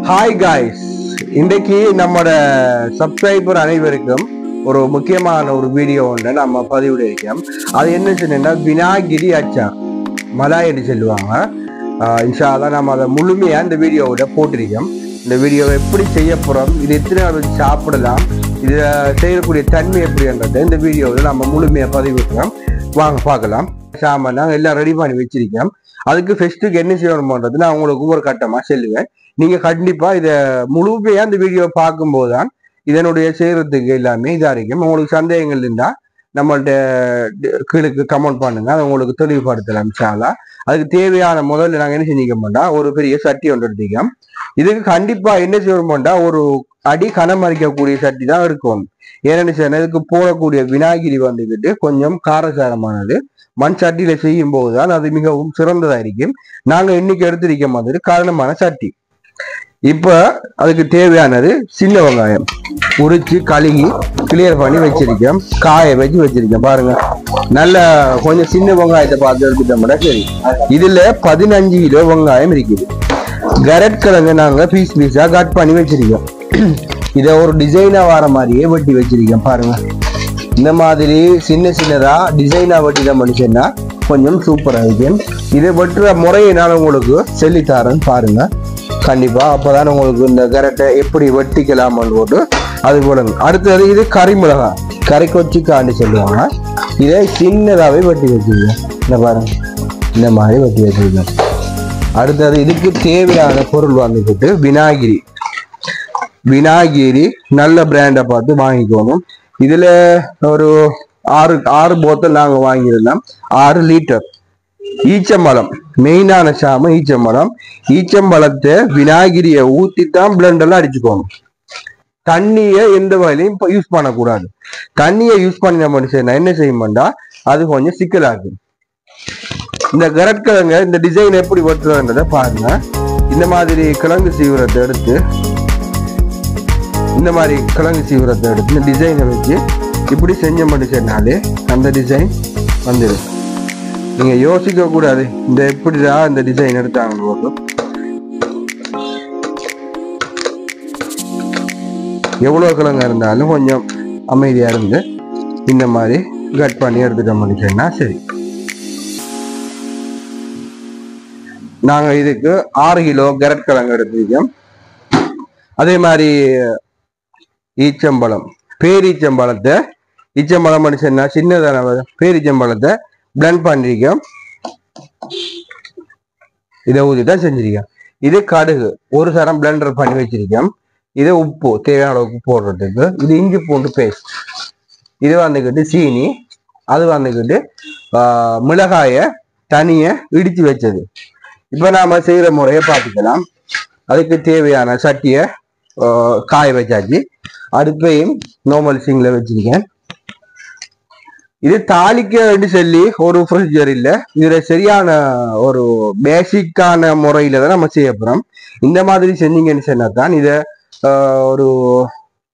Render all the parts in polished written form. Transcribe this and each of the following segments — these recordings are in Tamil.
ஹாய் காய்ஸ், இன்றைக்கு நம்மளோட சப்ஸ்கிரைபர் அனைவருக்கும் ஒரு முக்கியமான ஒரு வீடியோ ஒன்று நம்ம பதிவிட இருக்கோம். அது என்ன சொன்னா விநாயகிரி அச்சார் மலாயடி சொல்லுவாங்க. இன்ஷா அல்லாஹ் நம்ம அதை முழுமையா இந்த வீடியோவோட போட்டிருக்கோம். இந்த வீடியோவை எப்படி செய்ய போறோம், இது எத்தனை நாள் வச்சு சாப்பிடலாம், இதை செய்யக்கூடிய தன்மை எப்படின்றதை இந்த வீடியோவில் நம்ம முழுமையா பதிவிடுறோம். வாங்க பார்க்கலாம். சாமான் நாங்கள் எல்லாம் ரெடி பண்ணி வச்சிருக்கோம். அதுக்கு ஃபெஸ்ட்டுக்கு என்ன செய்யணும்ன்றது நான் உங்களுக்கு ஒவ்வொரு கட்டமாக சொல்லுவேன். நீங்க கண்டிப்பா இதை முழுமையா இந்த வீடியோ பார்க்கும்போது தான் இதனுடைய செய்யறதுக்கு எல்லாமே இதா இருக்கும். உங்களுக்கு சந்தேகங்கள் இருந்தா நம்மள்ட்ட கீழே கமெண்ட் பண்ணுங்க, அதை உங்களுக்கு தெளிவுபடுத்தலாம். இன்ஷா அதுக்கு தேவையான முதல்ல நாங்கள் என்ன செஞ்சுக்கோம்டா ஒரு பெரிய சட்டி ஒன்று எடுத்துக்கோம். இதுக்கு கண்டிப்பா என்ன செய்யணும்டா ஒரு அடி கனமரிக்கக்கூடிய சட்டி தான் இருக்கும். ஏன்னு சொன்னா இதுக்கு போடக்கூடிய விநாயகிரி வந்துக்கிட்டு கொஞ்சம் காரசாரமானது. மண் சட்டியில செய்யும் போதுதான் அது மிகவும் சிறந்ததா இருக்கும். நாங்க இன்னைக்கு எடுத்திருக்க மாதிரி காரணமான சட்டி. இப்ப அதுக்கு தேவையானது சின்ன வெங்காயம் உரிச்சு கழுகி கிளியர் பண்ணி வச்சிருக்கேன், காய வச்சு வச்சிருக்கேன். பாருங்க, நல்ல கொஞ்சம் சின்ன வெங்காயத்தை பார்த்து எடுத்துட்டோம்னா சரி. இதுல 15 கிலோ வெங்காயம் இருக்குது. கேரட் கிழங்கு நாங்க பீஸ் பீஸா கட் பண்ணி வச்சிருக்கோம். இதை ஒரு டிசைனா வர மாதிரியே வெட்டி வச்சிருக்கேன். பாருங்க, இந்த மாதிரி சின்ன சின்னதா டிசைனா வெட்டிதான் பண்ணிச்சேன்னா கொஞ்சம் சூப்பரா இருக்கும். இதை வெட்டுற முறையை நான் உங்களுக்கு சொல்லித்தாரேன்னு பாருங்க கண்டிப்பா. அப்பதான் உங்களுக்கு இந்த கேரட்டை எப்படி வெட்டிக்கலாம்னு போட்டு அது போடுங்க. அடுத்தது இது கறி மிளகா, கறி கொச்சிக்காண்டி சொல்லுவாங்க. இதை சின்னதாவே வெட்டி வச்சிருக்கேன். இந்த பாருங்க, இந்த மாதிரி வெட்டி வச்சிருக்கேன். அடுத்தது இதுக்கு தேவையான பொருள் வந்துக்கிட்டு விநாயகிரி. விநாயகிரி நல்ல பிராண்டை பார்த்து வாங்கிக்கணும். இதுல ஒரு 6 போத்தல் நாங்க வாங்கியிருந்தோம், 6 லிட்டர். ஈச்சம்பழம் மெயினான சாமம் ஈச்சம்பழம். ஈச்சம்பழத்தை விநாயகிரியை ஊத்தித்தான் பிளண்டெல்லாம் அடிச்சுக்கணும். தண்ணியை எந்த வகையிலையும் யூஸ் பண்ணக்கூடாது. தண்ணியை யூஸ் பண்ண மனுஷன் என்ன செய்யும்டா அது கொஞ்சம் சிக்கலாகும். இந்த கரட்கிழங்க இந்த டிசைன் எப்படி வெட்டுறதுன்றதை பாருங்க. இந்த மாதிரி கிழங்கு சீவிரத்தை எடுத்து இந்த டிசைனை வச்சு இப்படி செஞ்ச மனுஷனாலே அந்த டிசைன் வந்துடும். நீங்க யோசிக்க கூடாது இந்த எப்படிதான் இந்த டிசைன் எடுத்தாங்க போது. எவ்வளவு கிழங்கா இருந்தாலும் கொஞ்சம் அமைதியா இருந்து இந்த மாதிரி கட் பண்ணி எடுத்துட்ட மனுஷன்னா சரி. நாங்க இதுக்கு 6 கிலோ கேரட் கிழங்கு எடுத்துருக்கோம். அதே மாதிரி ஈச்சம்பழம், பேரீச்சம்பழத்தை, ஈச்சம்பழம் மனுஷன்னா சின்னதான பேரீச்சம்பழத்தை பிளண்ட் பண்ணிருக்கோம். இதை ஊதி தான் செஞ்சிருக்கேன். இது கடுகு ஒரு சரம் பிளண்டர் பண்ணி வச்சிருக்கேன். இது உப்பு தேவையான அளவுக்கு போடுறதுக்கு. இது இஞ்சி பூண்டு பேஸ்ட். இது வந்துக்கிட்டு சீனி. அது வந்துக்கிட்டு மிளகாய தனியை இடிச்சு வச்சது. இப்ப நாம செய்யற முறையை பார்த்துக்கலாம். அதுக்கு தேவையான சட்டியை காய வச்சாச்சு. அடுப்பையும் நார்மல் சிங்ல வச்சிருக்கேன். இது தாளிக்க சொல்லி ஒரு ப்ரொசீஜர் இல்லை. இதுல சரியான ஒரு பேசிக்கான முறையில தான் நம்ம செய்ய போறோம். இந்த மாதிரி செஞ்சீங்கன்னு சொன்னாதான் இதை ஒரு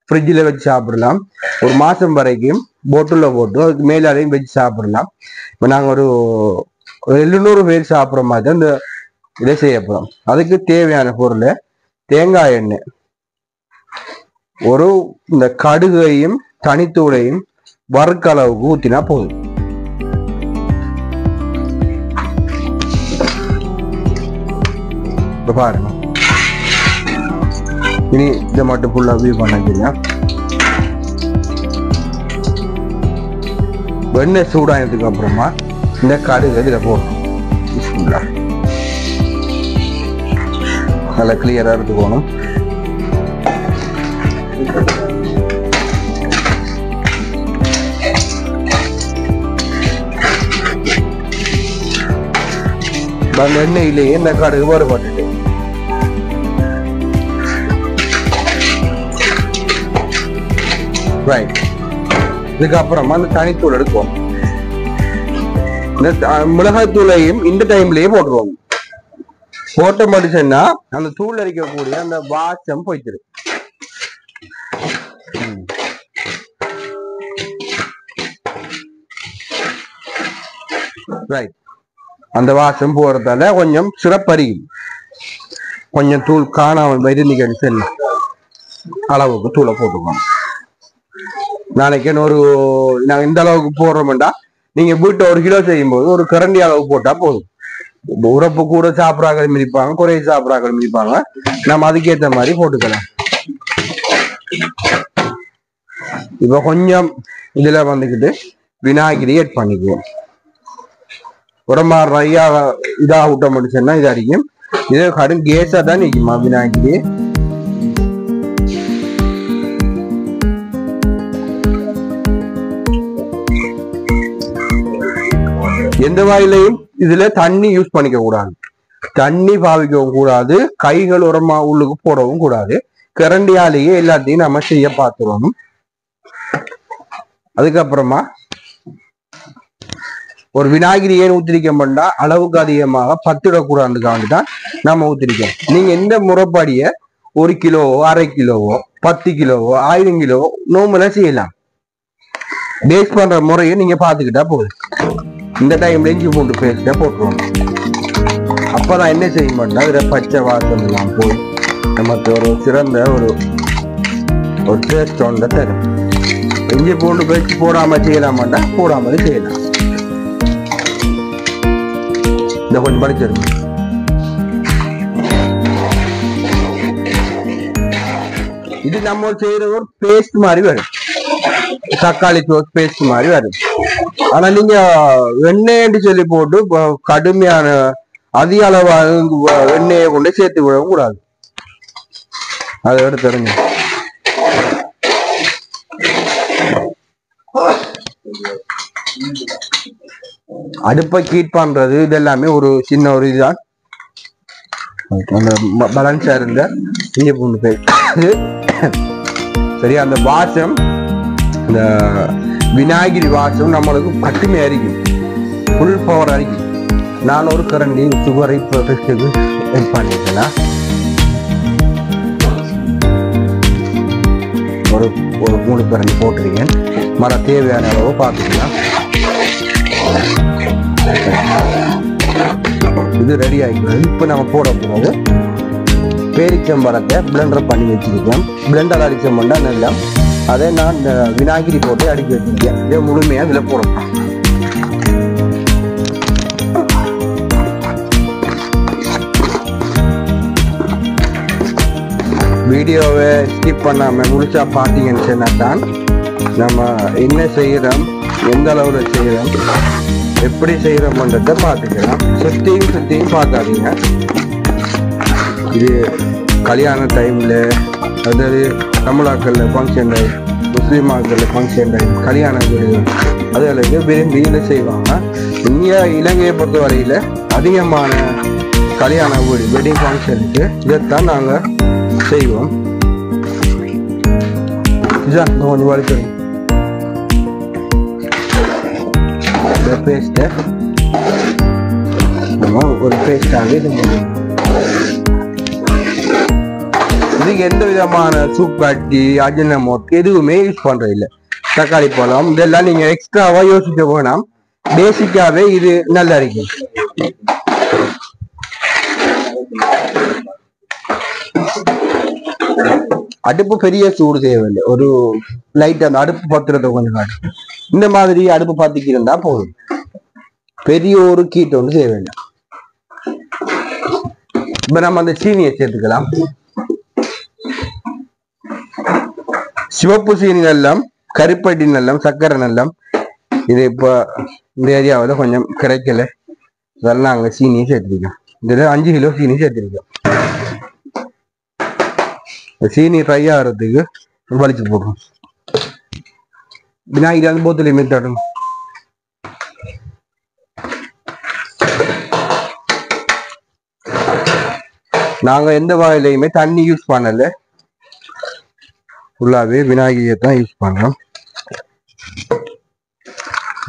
ஃப்ரிட்ஜில் வச்சு சாப்பிடலாம். ஒரு மாசம் வரைக்கும் போட்டுல போட்டு அதுக்கு மேலாலையும் வச்சு சாப்பிடலாம். இப்போ நாங்கள் ஒரு 700 பேர் சாப்பிட்ற மாதிரி தான் இந்த இதை செய்ய போறோம். அதுக்கு தேவையான பொருள் தேங்காய் எண்ணெய், ஒரு இந்த கடுகையும் தனித்தூளையும் வறுக்க அளவுக்கு ஊத்தினா போதும். இப்ப பாருங்க, இனி இதை மட்டும் ஃபுல்லா வியூ பண்ணிக்கிறீங்க. வெண்ணெய் சூடானதுக்கு அப்புறமா இந்த கடுகு இதுல போடணும். நல்லா கிளியரா எடுத்துக்கணும். அந்த எண்ணெயிலேயே இந்த கடுகு வேறுபட்டுட்டு ரைட். இதுக்கப்புறமா அந்த தனித்தூள் எடுக்கும். இந்த மிளகாய் தூளையும் இந்த டைம்லயே போட்டுருவோம். போட்ட மனுஷன்னா அந்த தூள் அரிக்கக்கூடிய அந்த வாசம் போய்த்திரு. ரைட். அந்த வாசம் போறதால கொஞ்சம் சிறப்பறியும். கொஞ்சம் தூள் காணாமல் வைரண்டிக்கு செல்ல அளவுக்கு தூளை போட்டுக்கணும். நாளைக்கு ஒரு நாங்கள் இந்த அளவுக்கு போடுறோம்டா நீங்க வீட்டை 1 கிலோ செய்யும் போது ஒரு கரண்டி அளவு போட்டா போதும். உரப்பு கூட சாப்பிட்றாங்க மிதிப்பாங்க, குறைய சாப்பிட்றாங்க மிதிப்பாங்க. நம்ம அதுக்கேற்ற மாதிரி போட்டுக்கலாம். இப்ப கொஞ்சம் இதுல வந்துக்கிட்டு விநாயகரி ஆட் பண்ணிக்குவோம். ஒரு மாதிரி நிறையா இதாக விட்ட முடிச்சுன்னா இது அடிக்கும். இது கடும் கேஸா தான் நிற்குமா விநாயகரி. எந்த வகையிலையும் இதுல தண்ணி யூஸ் பண்ணிக்க கூடாது, தண்ணி பாவிக்கவும் கூடாது, கைகள் உரமா உள்ளுக்கு போடவும் கூடாது. கரண்டியாலேயே எல்லாத்தையும் நம்ம செய்ய பார்த்துருவோம். அதுக்கப்புறமா ஒரு விநாயகரி ஏன் ஊத்திரிக்கோம்னா அளவுக்கு அதிகமாக பத்திடக்கூடாதுக்காண்டி தான் நம்ம ஊத்திரிக்கோம். நீங்க எந்த முறைப்படிய 1 கிலோவோ 1/2 கிலோவோ 10 கிலோவோ 1000 கிலோவோ நோம்புல செய்யலாம். பேஸ் பண்ற முறையை நீங்க பாத்துக்கிட்டா போதும். இந்த டைம்ல இஞ்சி பூண்டு பேஸ்ட போட்டுருவோம். அப்பதான் என்ன செய்ய மாட்டோம்னா இதுல பச்சை வாசம் எல்லாம் போய் நமக்கு ஒரு சிறந்த ஒரு டேஸ்ட் ஒன்றை தரும். இஞ்சி பூண்டு பேஸ்ட் போடாம செய்யலாமாண்டா போடாமலே செய்யலாம். இந்த கொஞ்சம் படிச்சிருங்க. இது நம்ம செய்யற ஒரு பேஸ்ட் மாதிரி வரும், தக்காளி சோஸ் பேஸ்ட் மாதிரி வரும். ஆனா நீங்க வெண்ணெய்ன்னு சொல்லி போட்டு கடுமையான அதிக அளவாக வெண்ணெயை கொண்டு சேர்த்து விடவும் கூடாது. அதை எடுத்து தெரிஞ்சு அடுப்பை ஹீட் பண்றது இதெல்லாமே ஒரு சின்ன ஒரு இதுதான். அந்த பேலன்ஸா இருந்த இஞ்சி பூண்டு பேஸ்ட் சரி. அந்த வாசம், அந்த விநாயகரி வாசம் நம்மளுக்கு மட்டுமே அரிக்கும், ஃபுல் பவர் அரிக்கும். நான் ஒரு கரண்டி சுகரை டெஸ்ட்டுக்கு ஹெல்ப் பண்ணிக்கலாம். ஒரு 3 கரண்டி போட்டிருக்கேன். மர தேவையான அளவு பார்த்துக்கலாம். இது ரெடி ஆகிக்கிறது. இப்போ நம்ம போட போகிறது பேரிச்சம்பழத்தை பிளெண்டர் பண்ணி வச்சிருக்கேன். பிளெண்டர் அடிச்சோம்னா நல்லா அதை நான் விநாயகரி போட்டு அடிக்க வச்சிருக்கேன். இதை முழுமையாக இதில் போடணும். வீடியோவை ஸ்கிப் பண்ணாமல் முழுசா பார்த்தீங்கன்னு சொன்னால் தான் நம்ம என்ன செய்கிறோம், எந்த அளவில் செய்கிறோம், எப்படி செய்கிறோம்ன்றதை பார்த்துக்கலாம். சுற்றியும் பார்க்காதீங்க. இது கல்யாண டைமில், அதாவது தமிழாக்களில் ஃபங்க்ஷன் டைம், முஸ்லீமாக்களில் ஃபங்க்ஷன் டைம், கல்யாண வீடுகள் அதுகளுக்கு விரும்பி இதை செய்வாங்க. இங்கே இலங்கையை பொறுத்த வரையில் அதிகமான கல்யாண வீடு வெட்டிங் ஃபங்க்ஷனுக்கு இதைத்தான் நாங்கள் செய்வோம். கொஞ்சம் வலிக்கிறோம் பேஸ்ட்டை நம்ம ஒரு பேஸ்டாகவே இதுக்கு எந்த விதமான சூப்பாட்டி அஜினமோட்டோ எதுவுமே யூஸ் பண்றது இல்லை. தக்காளி பழம் இதெல்லாம் நீங்க எக்ஸ்ட்ராவா யோசிக்க வேணாம். பேசிக்காவே இது நல்லா இருக்கும். அடுப்பு பெரிய சூடு தேவையில்லை, ஒரு லைட் அந்த அடுப்பு பத்துறத கொஞ்சம் காட்டு. இந்த மாதிரி அடுப்பு பத்திக்கிருந்தா போதும், பெரிய ஒரு கீட்டு ஒன்று தேவையில்லை. இப்ப நம்ம அந்த சீனியை சேர்த்துக்கலாம். சிவப்பு சீனி நல்லம், கருப்பட்டி நல்லம், சர்க்கரை நல்லம். இது இப்ப இந்த ஏரியாவில் கொஞ்சம் கிடைக்கல, அதெல்லாம் நாங்கள் சீனியை சேர்த்துருக்கோம். இதுல 5 கிலோ சீனி சேர்த்துருக்கோம். சீனி ட்ரை ஆகிறதுக்கு வலிச்சு போடுறோம். விநாயகரி அந்த போத்துலையுமே தடும். நாங்க எந்த வகையிலையுமே தண்ணி யூஸ் பண்ணல, ஃபுல்லாவே விநாயகரியை தான் யூஸ் பண்றோம்.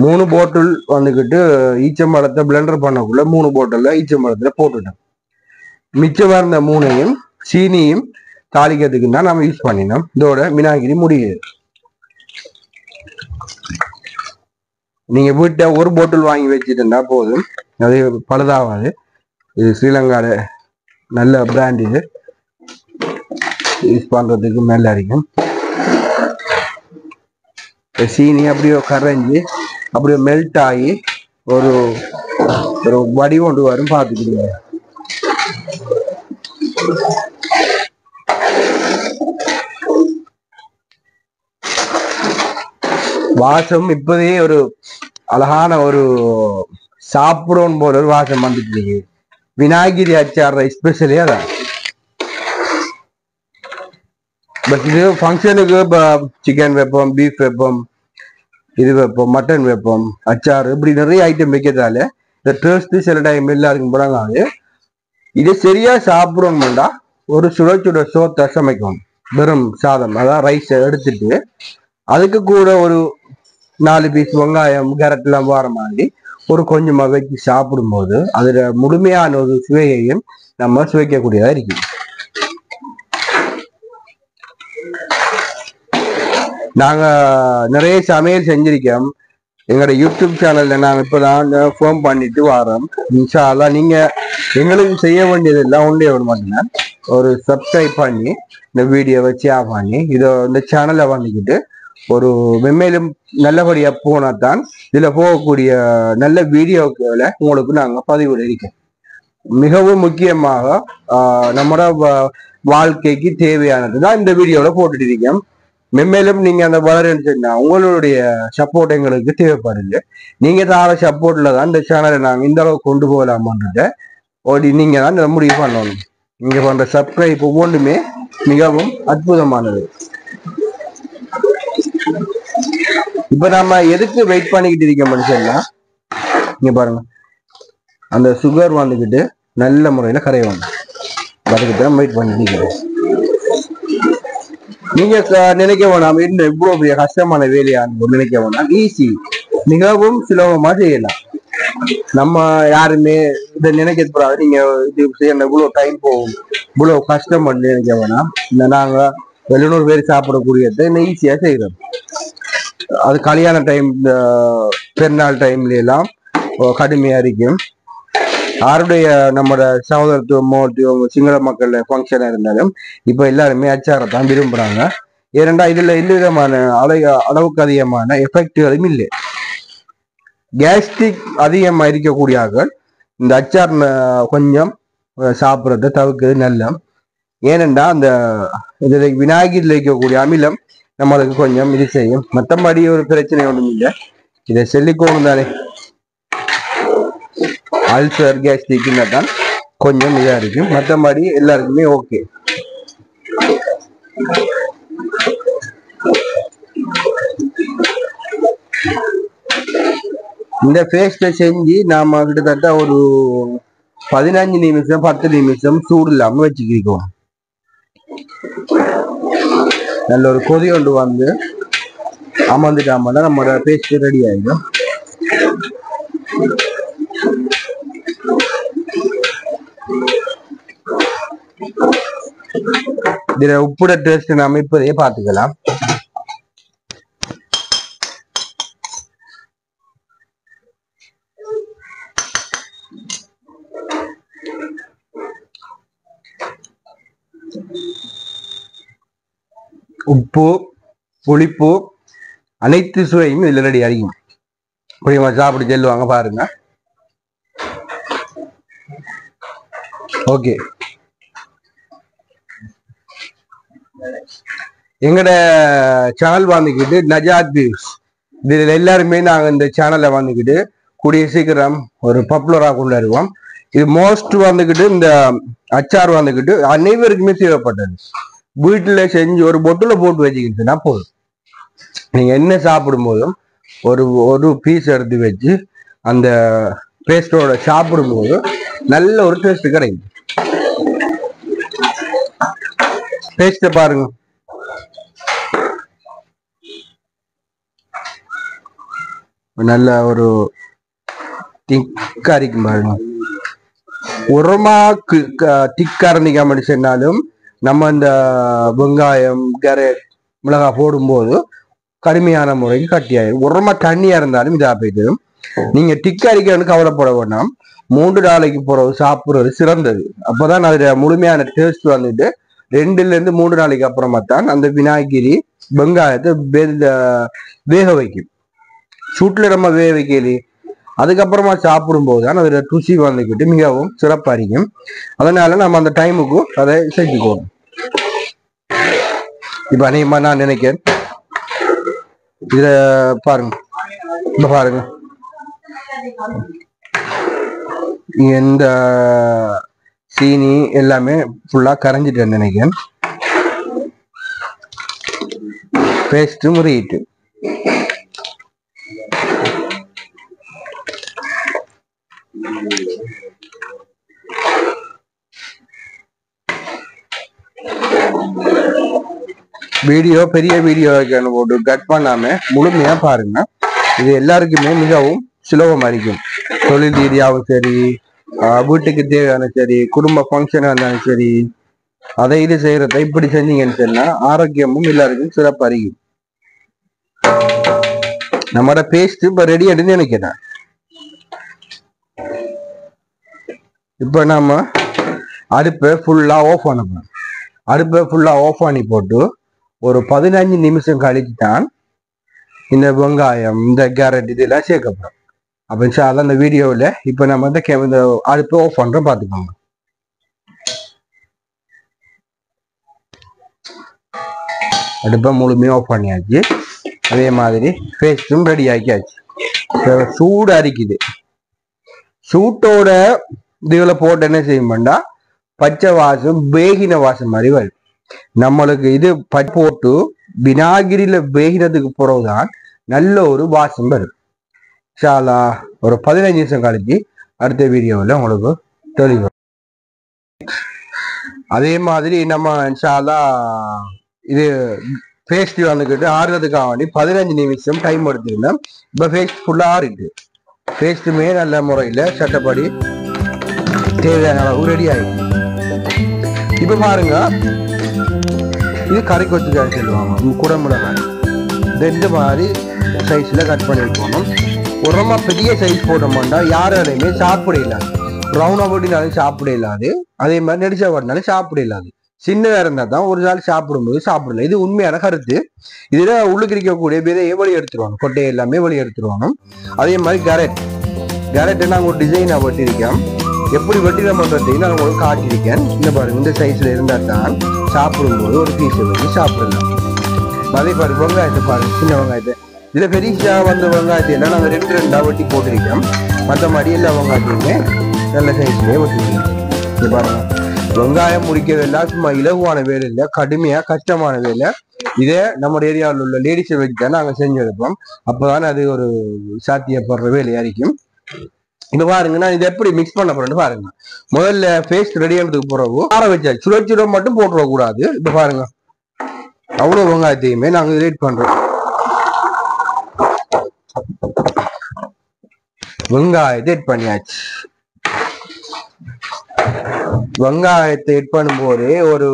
3 போட்டில் வந்துக்கிட்டு ஈச்சம்பழத்தை பிளெண்டர் பண்ணக்குள்ள 3 போட்டல்ல ஈச்சம்பழத்துல போட்டுட்டோம். மிச்சம் இருந்த 3ஐயும் சீனியும் தாளிக்கிறதுக்கு தான் நம்ம யூஸ் பண்ணினோம். இதோட விநாயகரி முடியுது. நீங்க வீட்டை ஒரு போட்டில் வாங்கி வச்சுட்டு இருந்தா போதும், அது பழுதாகாது. இது ஸ்ரீலங்கால நல்ல பிராண்ட் இது யூஸ் பண்றதுக்கு நல்லா இருக்கும். சீனி அப்படியே கரைஞ்சி அப்படியே மெல்ட் ஆகி ஒரு ஒரு வடிவம் கொண்டு வரும் பார்த்துக்கிறீங்க. வாசம் இப்போதே ஒரு அழகான ஒரு சாப்பிடும் போல ஒரு வாசம் வந்துட்டு இருக்கு. விநாயகரி அச்சார் எஸ்பெஷலி அதான். பட் இது ஃபங்க்ஷனுக்கு சிக்கன் வைப்போம், பீஃப் வைப்போம், இது வைப்போம், மட்டன் வைப்போம், அச்சார் இப்படி நிறைய ஐட்டம் வைக்கிறதால இந்த டேஸ்ட் சில டைம் எல்லாருக்கும் போடாங்க. இது சரியா சாப்பிடணும்டா ஒரு சுட சுட சோத்தை சமைக்கணும். வெறும் சாதம் அதான் ரைஸ் எடுத்துட்டு அதுக்கு கூட ஒரு 4 பீஸ் வெங்காயம் கேரட்லாம் வார மாதிரி ஒரு கொஞ்சமா வச்சு சாப்பிடும்போது அதுல முழுமையான ஒரு சுவையையும் நம்ம சுவைக்கக்கூடியதா இருக்கு. நாங்க நிறைய சமையல் செஞ்சிருக்கோம். எங்களோட யூடியூப் சேனல்ல நாங்க இப்பதான் ஃபோன் பண்ணிட்டு வரோம். இன்ஷா அல்லாஹ் நீங்க எங்களுக்கு செய்ய வேண்டியதெல்லாம் ஒன்றே ஒரு மட்டும்தான், ஒரு சப்ஸ்கிரைப் பண்ணி இந்த வீடியோவை ஷேர் பண்ணி இந்த சேனலை வந்துக்கிட்டு ஒரு மென்மேலும் நல்லபடியா போனா தான் இதுல போகக்கூடிய நல்ல வீடியோக்களை உங்களுக்கு நாங்க பதிவு இருக்கோம். மிகவும் முக்கியமாக நம்மளோட வாழ்க்கைக்கு தேவையானது தான் இந்த வீடியோல போட்டுட்டு இருக்கோம். மென்மேலும் நீங்க அந்த வளரன்னு சொன்னா உங்களுடைய சப்போர்ட் எங்களுக்கு தேவைப்படுது. நீங்க தார சப்போர்ட்ல தான் இந்த சேனலை நாங்க இந்த அளவுக்கு கொண்டு போகலாமான்றத நீங்க தான் இதை முடிவு பண்ணணும். நீங்க பண்ற சப்ஸ்கிரைப் ஒவ்வொன்றுமே மிகவும் அற்புதமானது. இப்ப நம்ம எதுக்கு வெயிட் பண்ணிக்கிட்டு இருக்கோம்னு சொன்னா இங்க பாருங்க, அந்த சுகர் வந்துக்கிட்டு நல்ல முறையில கரையணும். அதுக்கு தான் வெயிட் பண்ணிட்டு இருக்கிறோம். நீங்க நினைக்க வேணாம் இன்னும் இவ்வளவு பெரிய கஷ்டமான வேலையான்னு நினைக்க வேணாம். ஈஸி, மிகவும் சுலபமா செய்யலாம். நம்ம யாருமே இதை நினைக்கிறாரு நீங்க இது செய்யணும் இவ்வளவு டைம் போகும் இவ்வளவு கஷ்டம் பண்ணி நினைக்க வேணாம். நாங்க 700 பேர் சாப்பிடக்கூடியதை இன்னும் ஈஸியா செய்யறோம். அது கல்யாண டைம், பெருநாள் டைம்ல எல்லாம் கடுமையா இருக்கும். யாருடைய நம்மளோட சகோதரத்துவமோ சிங்கள மக்கள் ஃபங்க்ஷனா இருந்தாலும் இப்ப எல்லாருமே அச்சாரத்தான் விரும்புறாங்க. ஏனென்றா இதுல எந்த விதமான அளவுக்கு அதிகமான எஃபெக்டுகளும் இல்லை. கேஸ்ட்ரிக் அதிகமா இருக்கக்கூடிய ஆட்கள் இந்த அச்சார் கொஞ்சம் சாப்பிட்றத தவிர்க்கிறது நல்ல. ஏனென்றா அந்த இதுல விநாயகரில் இருக்கக்கூடிய அமிலம் நம்மளுக்கு கொஞ்சம் இது செய்யும். மற்றபடி ஒரு பிரச்சனை ஒன்றும் இல்லை. இதை சொல்லிக்கோணும் தானே, அல்சர் கேஸ்ட்ரிக்னா தான் கொஞ்சம் இதா இருக்கும். மற்றபடி எல்லாருக்குமே ஓகே. இந்த பேஸ்ட செஞ்சு நாம கிட்டத்தட்ட ஒரு 15 நிமிஷம் 10 நிமிஷம் சூடு இல்லாம வச்சுக்கிக்கோம். நல்ல ஒரு கொதி கொண்டு வந்து அமர்ந்துட்டாம தான் நம்மளோட பேஸ்ட் ரெடி ஆயிடும். இதுல உப்புட டேஸ்ட் நாம இப்போதையே பார்த்துக்கலாம். உப்பு புளிப்பு அனைத்து சுவையும் இதுல ரெடி ஆகிக்கும். புரியுமா? சாப்பிட்டு செல்லுவாங்க பாருங்க. ஓகே, எங்கட சேனல் வந்துக்கிட்டு நஜாத் வியூஸ், இதுல எல்லாருமே நாங்க இந்த சேனலை வந்துக்கிட்டு கூடிய சீக்கிரம் ஒரு பாப்புலரா கொண்டு வருவோம். இது மோஸ்ட் வந்துக்கிட்டு இந்த அச்சார் வந்துக்கிட்டு அனைவருக்குமே தேவைப்பட்டது. வீட்டுல செஞ்சு ஒரு பொட்டுல போட்டு வச்சுக்கிட்டுனா போதும். நீங்க என்ன சாப்பிடும் போதும் ஒரு பீஸ் எடுத்து வச்சு அந்த பேஸ்டோட சாப்பிடும் போது நல்ல ஒரு டேஸ்ட் கிடைக்கும். டேஸ்ட பாருங்க. நல்ல ஒரு திக்கா இருக்கும் பாருங்க. உரமா திக்கா இருந்திக்காம சொன்னாலும் நம்ம இந்த வெங்காயம் கேரட் மிளகாய் போடும்போது கடுமையான முறைக்கு கட்டியாயிரும். உரமா தண்ணியா இருந்தாலும் இதா போயிடும். நீங்க டிக்கா அரிக்கணும்னு கவலைப்பட வேண்டாம். 3 நாளைக்கு பிறகு சாப்பிடுறது சிறந்தது. அப்பதான் அதுல முழுமையான டேஸ்ட் வந்துட்டு 2 ல இருந்து 3 நாளைக்கு அப்புறமா தான் அந்த விநாயகிரி வெங்காயத்தை வேக வைக்கும். சூட்டுல நம்ம வேக வைக்கலையே, அதுக்கப்புறமா சாப்பிடும் போது தான் அதோட ருசி வந்துக்கிட்டு மிகவும் சிறப்பா இருக்கும். அதனால நம்ம அந்த டைமுக்கு அதை செஞ்சுக்குவோம். இப்ப அநேகமா நான் நினைக்கிறேன், இத பாருங்க, இப்ப பாருங்க, இந்த சீனி எல்லாமே ஃபுல்லா கரைஞ்சிட்டேன்னு நினைக்கிறேன். பேஸ்ட் முறியிட்டு வீடியோ பெரிய வீடியோ போட்டு கட் பண்ணாம முழுமையா பாருங்க. இது எல்லாருக்குமே மிகவும் சுலபமா இருக்கும். தொழில் ரீதியாகவும் சரி, வீட்டுக்கு தேவையான சரி, குடும்ப ஃபங்க்ஷனா இருந்தாலும் சரி, அதை இது செய்யறத இப்படி செஞ்சீங்கன்னு சொன்னா ஆரோக்கியமும் எல்லாருக்கும் சிறப்பா இருக்கும். நம்மளோட பேஸ்ட் இப்ப ரெடி ஆயிடுன்னு நினைக்கிறேன். இப்ப நாம அடுப்பை ஃபுல்லா ஆஃப் பண்ணணும். அடுப்பை ஃபுல்லா ஆஃப் பண்ணி போட்டு ஒரு 15 நிமிஷம் கழிச்சு தான் இந்த வெங்காயம், இந்த கேரட் இதெல்லாம் சேர்க்கப்படும். அப்ப இன்ஷாஅல்லாஹ் இந்த வீடியோவில் இப்ப நம்ம இந்த அடுப்பை ஆஃப் பண்றோம், பார்த்துக்கோங்க. அடுப்பை முழுமையாக ஆஃப் பண்ணியாச்சு. அதே மாதிரி பேஸ்டும் ரெடி ஆக்கியாச்சு. சூடு அரிக்குது. சூட்டோட இதுல போட்டு என்ன செய்யும்டா பச்சை வாசம், வேகின வாசம் மாதிரி வரும். நம்மளுக்கு இது போட்டு விநாயகிரியில வேகினதுக்கு பிறகுதான் நல்ல ஒரு வாசம் வரும். இன்ஷா அல்லாஹ் ஒரு 15 நிமிஷம் கழிச்சு அடுத்த வீடியோவில் உங்களுக்கு தெளிவு. அதே மாதிரி நம்ம இன்ஷா அல்லாஹ் இது பேஸ்ட் வந்துக்கிட்டு ஆறுறதுக்காக வேண்டி 15 நிமிஷம் டைம் எடுத்துருந்தேன். இப்போ பேஸ்ட் ஃபுல்லா ஆறிட்டு, பேஸ்ட்டுமே நல்ல முறையில் சட்டப்படி தேவையான அளவு ரெடி ஆயிடுச்சு. இப்ப பாருங்க, இது கறி கொத்துக்காய் சொல்லுவாங்க, குடமிளகாய். இந்த மாதிரி சைஸ்ல கட் பண்ணி வைக்கணும். ஒரு ரொம்ப பெரிய சைஸ் போட்டோம்னா யாராலையுமே சாப்பிட இல்லாது, ரவுண்டா போட்டினாலும் சாப்பிட இல்லாது, அதே மாதிரி நெடிச்சா போட்டினாலும் சாப்பிட இல்லாது. சின்னதா இருந்தா தான் ஒரு நாள் சாப்பிடும்போது சாப்பிடலாம். இது உண்மையான கருத்து. இதுல உள்ளுக்கு இருக்கக்கூடிய விதையை வெளியே எடுத்துருவாங்க, கொட்டையை எல்லாமே வெளியே எடுத்துருவாங்க. அதே மாதிரி கேரட் நாங்கள் ஒரு டிசைனா வெட்டிருக்கோம். எப்படி வெட்டின பண்றதையும் நான் உங்களுக்கு காட்டியிருக்கேன். இந்த பாருங்க, இந்த சைஸ்ல இருந்தா தான் சாப்பிடும்போது ஒரு பீஸ் வச்சு சாப்பிடலாம். அதே பாருங்க, வெங்காயத்தை பாருங்க, சின்ன வெங்காயத்தை. இதுல பெரிய வந்த வெங்காயத்தை எல்லாம் நாங்கள் 2 வெட்டி போட்டிருக்கோம். மற்ற மாதிரி எல்லா வெங்காயத்தையுமே நல்ல சைஸ்லயே வெட்டிருக்கோம். இது பாருங்க, வெங்காயம் முடிக்கிறதெல்லாம் சும்மா இலகுவான வேலை இல்லை, கடுமையா கஷ்டமான வேலை. இதே நம்ம ஏரியாவில் உள்ள லேடிஸை வச்சு தான் நாங்கள் செஞ்சு எடுப்போம். அப்போதான் அது ஒரு சாத்தியப்படுற வேலையா இருக்கும். இப்ப பாருங்க, நான் இதை எப்படி மிக்ஸ் பண்ண போறேன்னு பாருங்க. முதல்ல பேஸ்ட் ரெடி ஆனதுக்கு பிறகு ஆற வச்சாச்சு. சுட மட்டும் போட்டுற கூடாது. இப்ப பாருங்க, அவ்வளவு வெங்காயத்தையுமே நாங்க ரெடி பண்றோம். வெங்காயத்தை எட் பண்ணியாச்சு. வெங்காயத்தை எட் பண்ணும் போதே ஒரு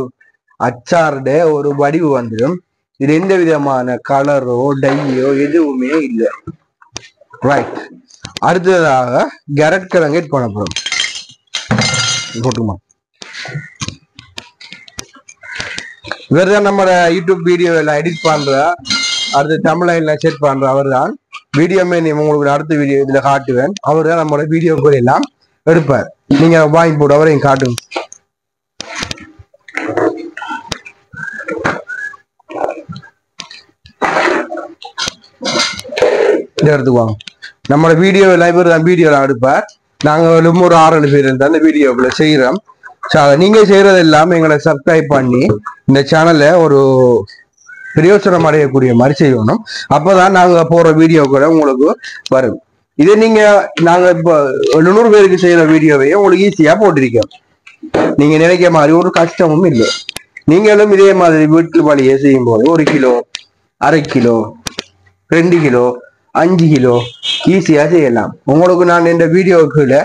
அச்சாருட ஒரு வடிவு வந்துடும். இது எந்த விதமான கலரோ டையோ எதுவுமே இல்லை. ரைட். அடுத்ததாக கேரட் கிழங்கு எட் பண்ண போறோம். போட்டுமா, இவர் தான் நம்ம யூடியூப் வீடியோ எல்லாம் எடிட் பண்ற, அடுத்து தமிழ்ல செட் பண்ற அவர் தான். வீடியோமே உங்களுக்கு அடுத்த வீடியோ இதுல காட்டுவேன். அவர் தான் நம்மளோட வீடியோக்கள் எல்லாம் எடுப்பார். நீங்க வாங்கி போட்டு அவரையும் காட்டுங்க. எடுத்துக்குவாங்க. நம்மளோட வீடியோ லைப்ரரி தான் வீடியோ எடுப்பார். நாங்க ஒரு 6-7 பேர் இருந்தா அந்த வீடியோக்குள்ள செய்யறோம். நீங்க செய்யறது எல்லாம் எங்களை சப்ஸ்கிரைப் பண்ணி இந்த சேனலை ஒரு பிரயோசனம் அடையக்கூடிய மாதிரி செய்யணும். அப்பதான் நாங்க போற வீடியோ கூட உங்களுக்கு வரும். இதே நாங்க இப்ப 700 பேருக்கு செய்யற வீடியோவையே உங்களுக்கு ஈஸியா போட்டிருக்கோம். நீங்க நினைக்கிற மாதிரி ஒரு கஷ்டமும் இல்லை. நீங்களும் இதே மாதிரி வீட்டு வழியே செய்யும் போது 1 கிலோ, 1/2 கிலோ, 2 கிலோ, 5 கிலோ ஈஸியா செய்யலாம். உங்களுக்கு நான் இந்த வீடியோக்குள்ள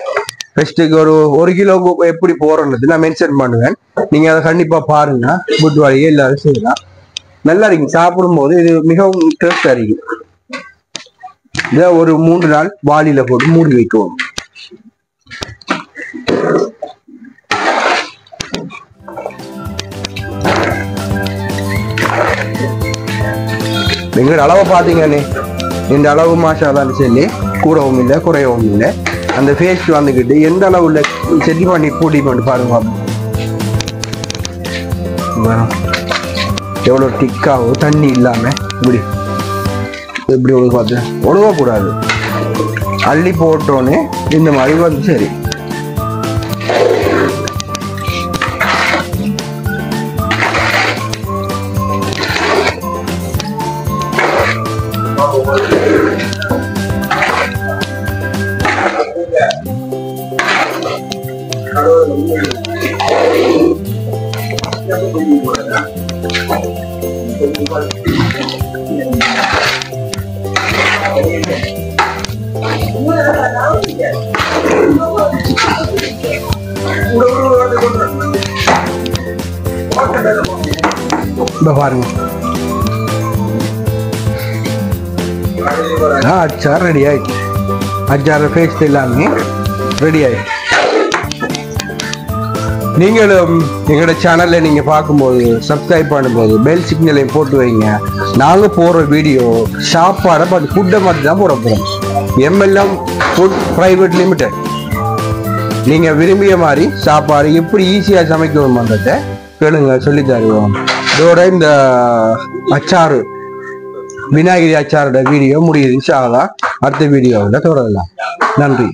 ஃபர்ஸ்ட்டுக்கு ஒரு 1 கிலோவுக்கு எப்படி போறோன்றது நான் மென்ஷன் பண்ணுவேன். நீங்க அதை கண்டிப்பா பாருங்க. வீட்டு வழியே எல்லாரும் செய்யலாம். நல்லா இருக்கும். சாப்பிடும் போது இது மிகவும் டேஸ்டா இருக்கும். இதை ஒரு 3 நாள் வாளியில போட்டு மூடி வைக்குவோம். நீங்க அளவை பாத்தீங்கன்னே இந்த அளவு மாஷாதான் சொல்லி கூடவும் இல்லை குறையவும் இல்லை. அந்த பேஸ்ட் வந்துக்கிட்டு எந்த அளவுல செட்டி பண்ணி கூட்டி பண்ணி பாருங்க. எவ்வளவு திக்காவோ தண்ணி இல்லாம இப்படி இப்படி ஒழுங்கு பார்த்து ஒழுங்க கூடாது. அள்ளி போட்டோன்னே இந்த மாதிரி வந்து சரி. பாருங்க அச்சார் ரெடி ஆயிடுச்சு. அச்சார் பேஸ்ட் எல்லாமே ரெடி ஆயிடுச்சு. நீங்களும் எங்களோட சேனல்ல நீங்க பார்க்கும்போது சப்ஸ்கிரைப் பண்ணும்போது பெல் சிக்னலை போட்டு வைங்க. நாங்க போற வீடியோ சாப்பாடை பார்த்து ஃபுட்டை மட்டும் தான் போட போறோம். MLM food private limited. நீங்க விரும்பிய மாதிரி சாப்பாடு எப்படி ஈஸியா சமைக்கணும்ன்றத கேளுங்க, சொல்லி தருவோம். இதோட இந்த அச்சாறு விநாயகரி அச்சாரோட வீடியோ முடியுது. இன்ஷா அல்லாஹ் அடுத்த வீடியோவில் தொடரலாம். நன்றி.